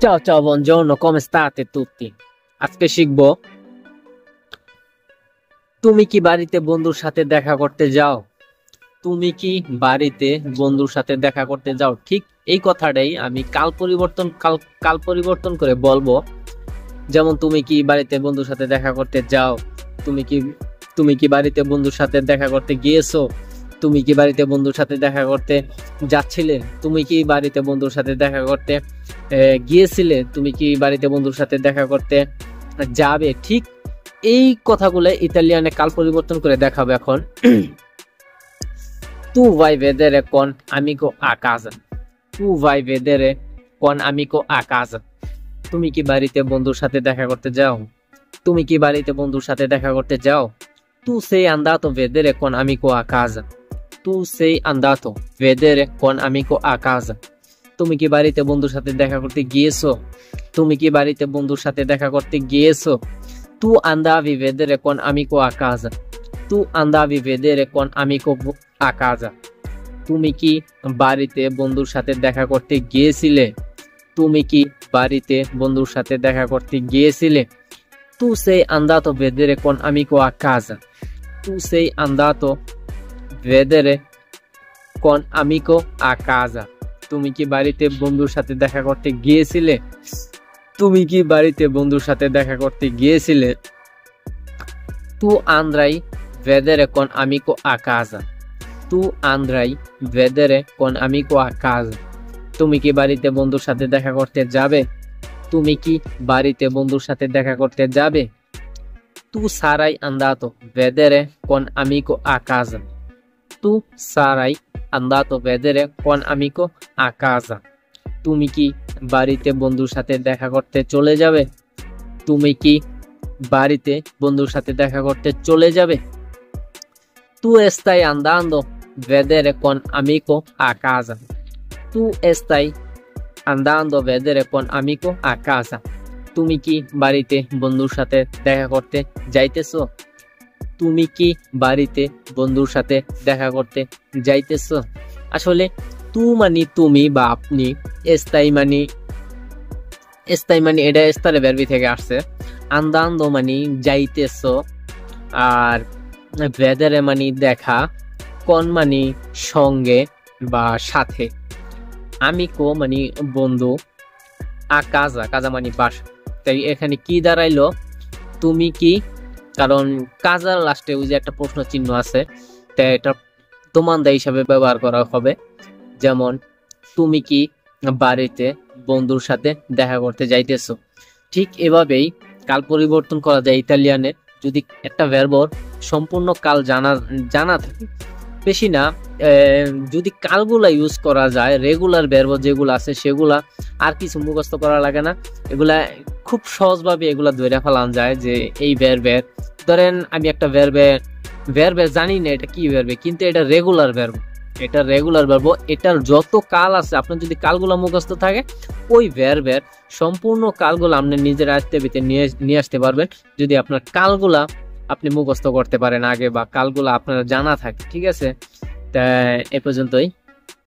Ciao ciao, buongiorno, come state tutti? আজকে শিখবো তুমি কি বাড়িতে বন্ধুর সাথে দেখা করতে যাও? তুমি কি বাড়িতে বন্ধুর সাথে দেখা করতে যাও? ঠিক এই কথাটাই আমি কাল পরিবর্তন করে বলবো। যেমন তুমি কি বাড়িতে বন্ধুর সাথে দেখা করতে যাও? তুমি কি তুমি কি বাড়িতে বন্ধুর সাথে দেখা করতে গিয়েছো? তুমি কি বাড়িতে বন্ধুর সাথে দেখা করতে যাচ্ছিলে? তুমি কি বাড়িতে বন্ধুর সাথে দেখা করতে গিয়েছিলে? তুমি কি বাড়িতে বন্ধুর সাথে দেখা করতে যাবে? ঠিক এই কথাগুলো ইতালিয়ানে কাল পরিবর্তন করে দেখাবো এখন। Tu vai vedere con amico a casa. Tu vai vedere con amico a casa. তুমি কি বাড়িতে বন্ধুর সাথে দেখা করতে যাও? তুমি কি বাড়িতে বন্ধুর সাথে দেখা করতে যাও? Tu sei andato a vedere con amico a casa. Tu sei andato a vedere con amico a casa. তুমি কি বাড়িতে বন্ধুর সাথে দেখা করতে গিয়েছো? তুমি কি বাড়িতে বন্ধুর সাথে দেখা করতে গিয়েছো? Tu andavi a vedere con amico a casa. Tu andavi a vedere con amico a casa. তুমি কি বাড়িতে বন্ধুর সাথে দেখা করতে গিয়েছিলে? তুমি কি বাড়িতে বন্ধুর সাথে দেখা করতে গিয়েছিলে? Tu sei andato a vedere con amico a casa. Tu sei andato a vedere con amico a casa. তুমি কি বাড়িতে বন্ধুর সাথে দেখা করতে গিয়েছিলে? তুমি কি বাড়িতে বন্ধুর সাথে দেখা করতে গিয়েছিলে? Tu andrai a vedere con amico a casa. Tu andrai a vedere con amico a casa. তুমি কি বাড়িতে বন্ধুর সাথে দেখা করতে যাবে? তুমি কি বাড়িতে বন্ধুর সাথে দেখা করতে যাবে? Tu sarai andato a vedere con amico a casa. Tu sarai andato a vedere con amico a casa. তুমি কি বাড়িতে বন্ধুর সাথে দেখা করতে চলে যাবে? তুমি কি বাড়িতে বন্ধুর সাথে দেখা করতে চলে যাবে? Tu stai andando a vedere con amico a casa. Tu stai andando a vedere con amico a casa. তুমি কি বাড়িতে বন্ধুর সাথে দেখা করতে যাইতেছো? তুমি কি বাড়িতে বন্ধুর সাথে দেখা করতে যাইতেছো? আসলে তু মানে তুমি বা আপনি, স্থায়ী মানে এটা স্থারে ভার্বি থেকে আসছে, আন্দান্দো মানে যাইতেছো, আর ভেদারে মানে দেখা, কোন মানে সঙ্গে বা সাথে, আমিকো মানে বন্ধু, কাজা মানে বাসা। তাই এখানে কি দাঁড়াইলো? তুমি কি, কারণ কাজার লাস্টে ওই যে একটা প্রশ্ন চিহ্ন আছে, তাই এটা তোমান্দা হিসাবে ব্যবহার করা হবে। যেমন তুমি কি বাড়িতে বন্ধুর সাথে দেখা করতে যাইতেছো। ঠিক এভাবেই কাল পরিবর্তন করা যায় ইতালিয়ানে। যদি একটা ভার্বর সম্পূর্ণ কাল জানা থাকে, বেশি না, যদি কালগুলা ইউজ করা যায়, রেগুলার ভার্ব যেগুলো আছে সেগুলা আর কিছু মুখস্থ করা লাগে না। এগুলা খুব সহজভাবে এগুলা ধরে ফেলান যায় যে এই ভার্বের, ধরেন আমি একটা ভার্বে জানি না এটা কি ভার্বে, কিন্তু এটা রেগুলার ভার্ব, এটার যত কাল আছে আপনার যদি কালগুলা মুখস্থ থাকে, ওই ভার্বের সম্পূর্ণ কালগুলা আপনি নিজের আয়ত্তের ভিতরে নিয়ে আসতে পারবেন যদি আপনার কালগুলা আপনি মুখস্থ করতে পারেন আগে, বা কালগুলা আপনার জানা থাকে। ঠিক আছে, তা এ পর্যন্তই।